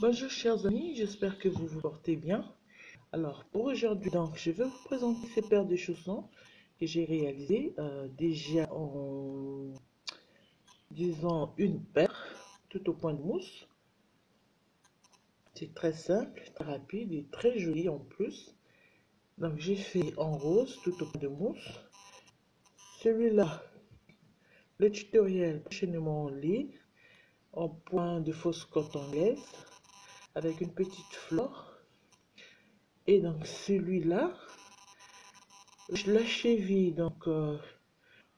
Bonjour chers amis, j'espère que vous vous portez bien. Alors pour aujourd'hui, donc je vais vous présenter ces paires de chaussons que j'ai réalisées déjà en disant une paire tout au point de mousse. C'est très simple, très rapide et très joli en plus. Donc j'ai fait en rose tout au point de mousse. Celui-là, le tutoriel prochainement en ligne en point de fausse cotte anglaise avec une petite fleur. Et donc celui-là, la cheville donc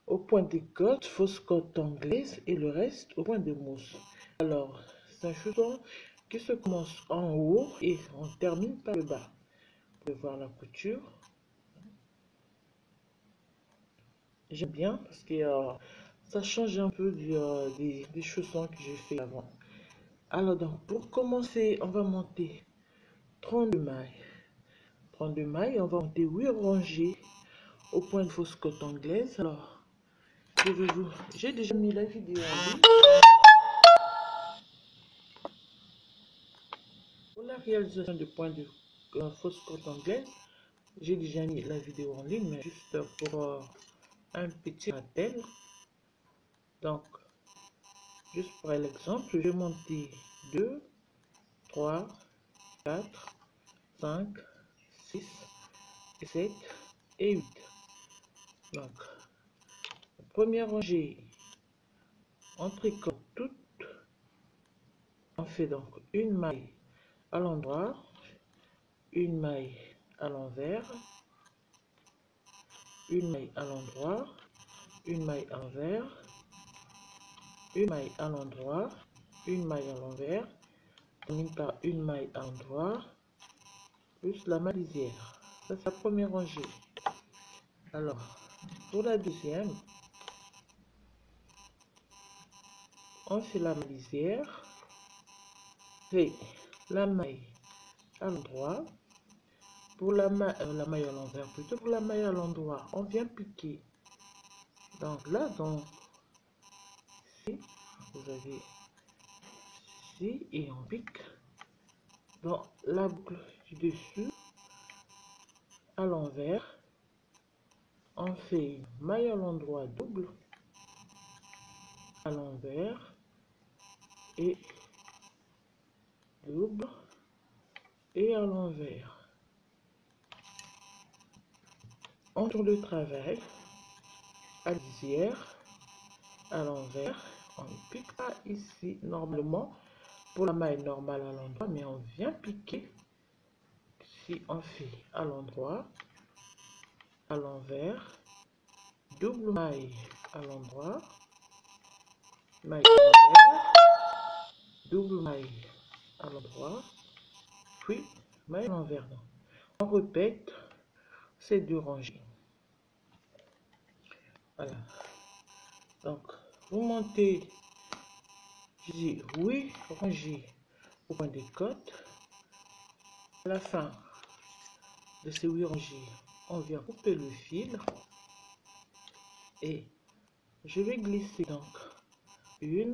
au point des côtes, fausse côte anglaise et le reste au point de mousse. Alors c'est un chausson qui se commence en haut et on termine par le bas. Vous pouvez voir la couture. J'aime bien parce que ça change un peu des chaussons que j'ai fait avant. Alors donc pour commencer, on va monter 32 mailles. 32 mailles, on va monter 8 rangées au point de fausse côte anglaise. Alors j'ai déjà mis la vidéo en ligne. Pour la réalisation de point de fausse côte anglaise, j'ai déjà mis la vidéo en ligne, mais juste pour un petit rappel. Donc, juste pour l'exemple, je vais monter 2, 3, 4, 5, 6, 7 et 8. Donc, la première rangée, on tricote toute. On fait donc une maille à l'endroit, une maille à l'envers, une maille à l'endroit, une maille à l'envers, une maille à l'endroit, une maille à l'envers, termine par une maille à l'endroit, plus la maille lisière. Ça c'est la première rangée. Alors, pour la deuxième, on fait la maille lisière, fait la maille à l'endroit. Pour la maille à l'envers, plutôt pour la maille à l'endroit, on vient piquer. Donc là, donc, ici, vous avez ici et on pique dans la boucle du dessus à l'envers. On fait une maille à l'endroit double à l'envers et double et à l'envers. On tourne le travail à lisière à l'envers. On ne pique pas ici normalement pour la maille normale à l'endroit, mais on vient piquer si on fait à l'endroit, à l'envers, double maille à l'endroit, maille à l'envers, double maille à l'endroit, puis maille à l'envers. On répète ces deux rangées. Voilà. Donc, vous montez, je dis oui, rangées au point des côtes. À la fin de ces 8 rangées, on vient couper le fil et je vais glisser donc 1,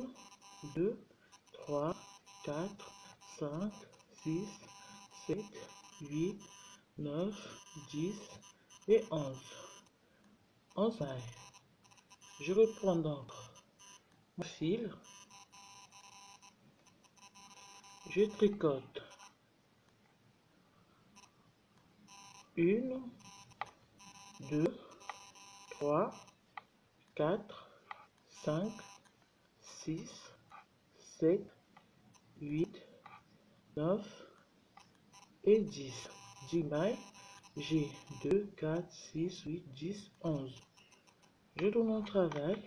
2, 3, 4, 5, 6, 7, 8, 9, 10 et 11. 11 mailles. Je reprends donc mon fil, je tricote 1, 2, 3, 4, 5, 6, 7, 8, 9 et 10. 10 mailles, j'ai 2, 4, 6, 8, 10, 11. Je tourne mon travail.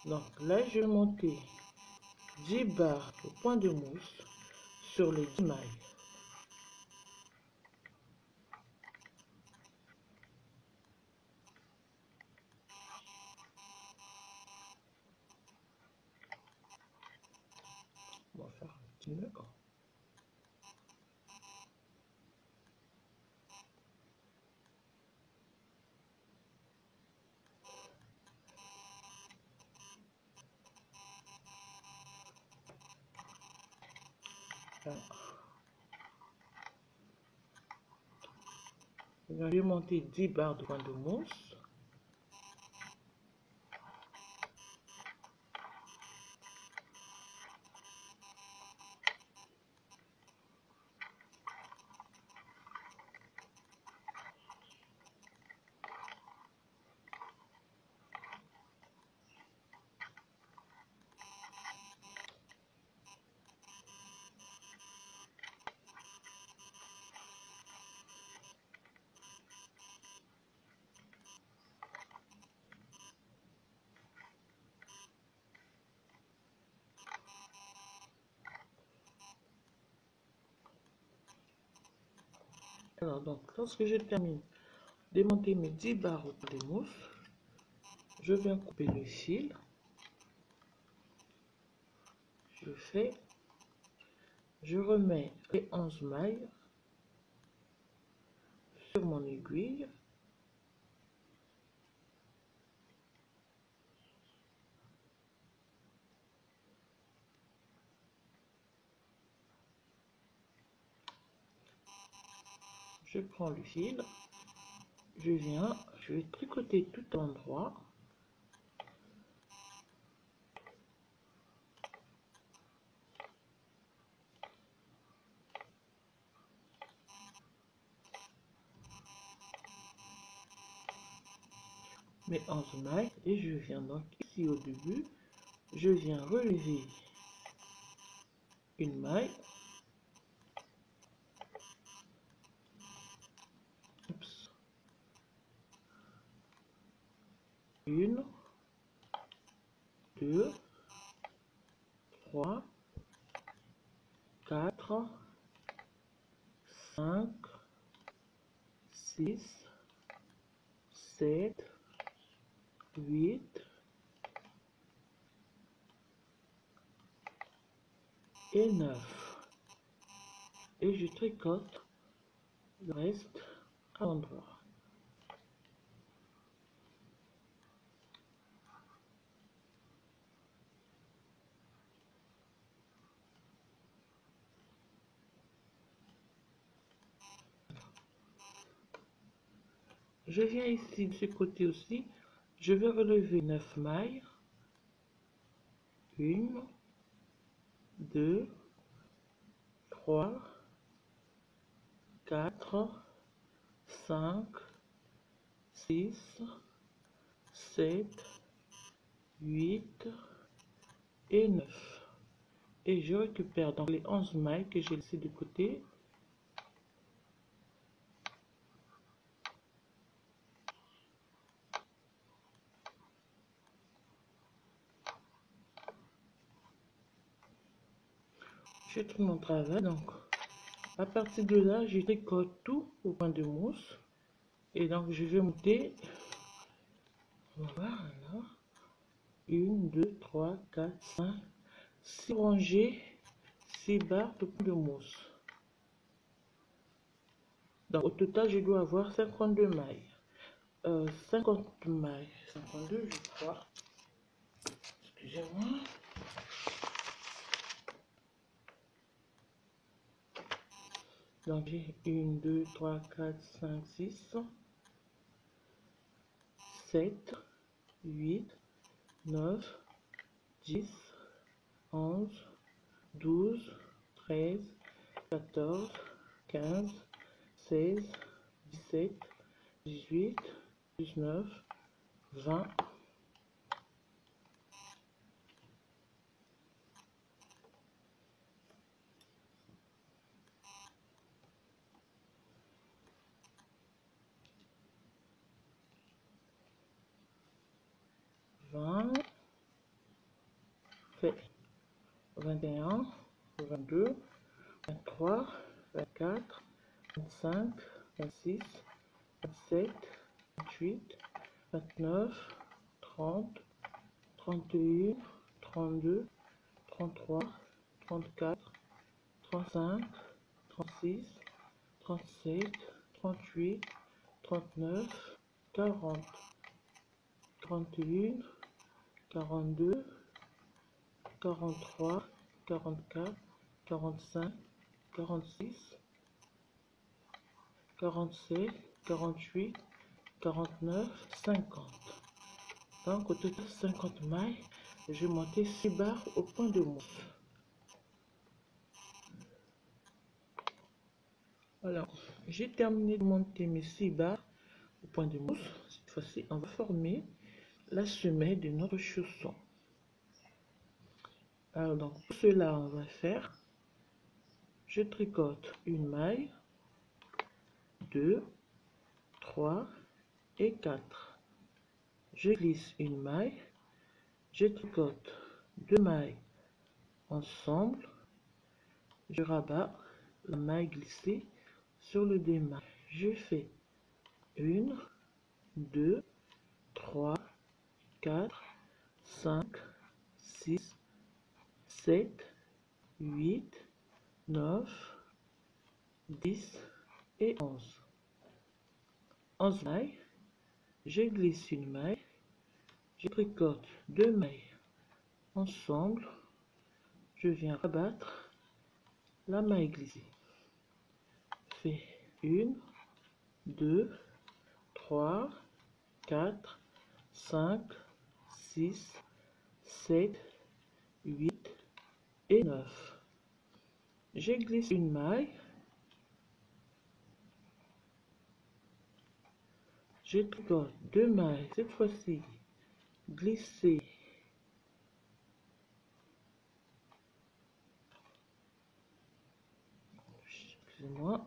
Donc là, je vais monter 10 barres au point de mousse sur les 10 mailles. On va faire un petit nœud. Voilà. Je vais monter 10 barres de pain de mousse. Alors, donc, lorsque je termine de monter mes 10 barres de mousse, je viens couper le fil. Je remets les 11 mailles sur mon aiguille. Je prends le fil, je vais tricoter tout l'endroit. Mes 11 mailles et je viens donc ici au début, je viens relever une maille. Oups. Une, deux, trois, quatre, cinq, six, sept, 8 et 9. Et je tricote le reste à l'endroit. Je viens ici de ce côté aussi, je vais relever 9 mailles. 1, 2, 3, 4, 5, 6, 7, 8 et 9. Et je récupère donc les 11 mailles que j'ai laissées de côté. Je tourne mon travail, donc à partir de là, je tricote tout au point de mousse. Et donc je vais monter, voilà, 1, 2, 3, 4, 5, 6 rangées, 6 barres de point de mousse. Donc au total, je dois avoir 52 mailles. 50 mailles, 52 je crois. Excusez-moi. Donc j'ai 1, 2, 3, 4, 5, 6, 7, 8, 9, 10, 11, 12, 13, 14, 15, 16, 17, 18, 19, 20. Fait 21, 22, 23, 24, 25, 26, 27, 28, 29, 30, 31, 32, 33, 34, 35, 36, 37, 38, 39, 40, 31, 42, 43, 44, 45, 46, 47, 48, 49, 50. Donc au total 50 mailles. Je vais monter 6 barres au point de mousse. Voilà, j'ai terminé de monter mes 6 barres au point de mousse. Cette fois-ci, on va former la semelle de notre chausson. Alors donc pour cela, on va faire, je tricote une maille, 2, 3 et 4. Je glisse une maille, je tricote 2 mailles ensemble, je rabats la maille glissée sur le démail. Je fais 1, 2, 3, 4, 5, 6, 7, 8, 9, 10 et 11. 11 mailles, je glisse une maille, je tricote 2 mailles ensemble, je viens rabattre la maille glissée. Fais 1, 2, 3, 4, 5, 6, 7, 8 et 9. Je glisse une maille, je tricote 2 mailles, cette fois-ci glissées, excusez-moi,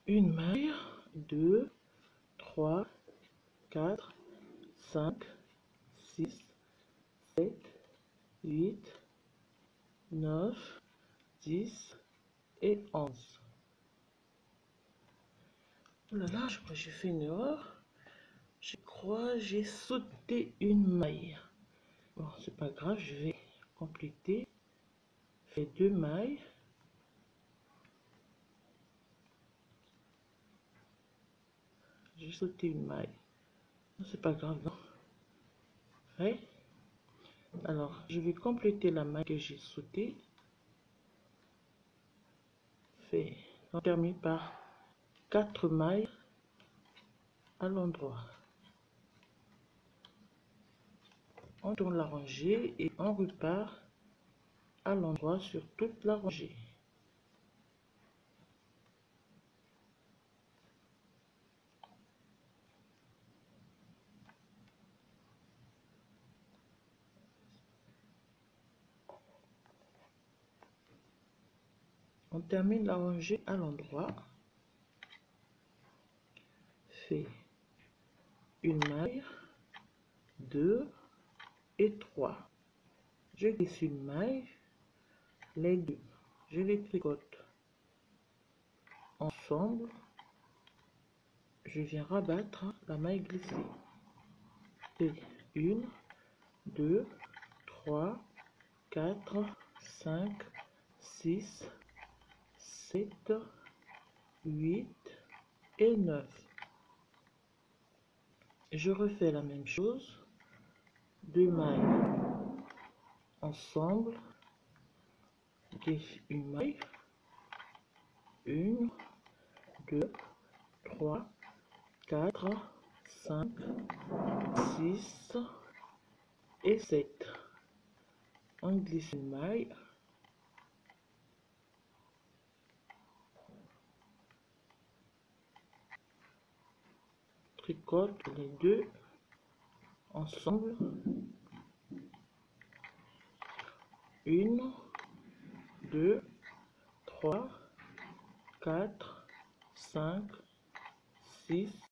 une maille, 2, 3, 4, 5, 6, 7, 8, 9, 10 et 11. Oh là là, je crois que j'ai fait une erreur. Je crois que j'ai sauté une maille. Bon, c'est pas grave, je vais compléter. Fais 2 mailles. J'ai sauté une maille. C'est pas grave, non? Ouais. Alors, je vais compléter la maille que j'ai sautée. On termine par 4 mailles à l'endroit. On tourne la rangée et on repart à l'endroit sur toute la rangée. On termine la rangée à l'endroit. Fais une maille, 2 et 3. Je glisse une maille, les deux, je les tricote ensemble. Je viens rabattre la maille glissée. Fais 1, 2, 3, 4, 5, 6, 7, 8 et 9. Je refais la même chose, 2 mailles ensemble, glisse une maille, 1, 2, 3, 4, 5, 6 et 7. On glisse une maille, tricote les deux ensemble, 1, 2, 3, 4, 5, 6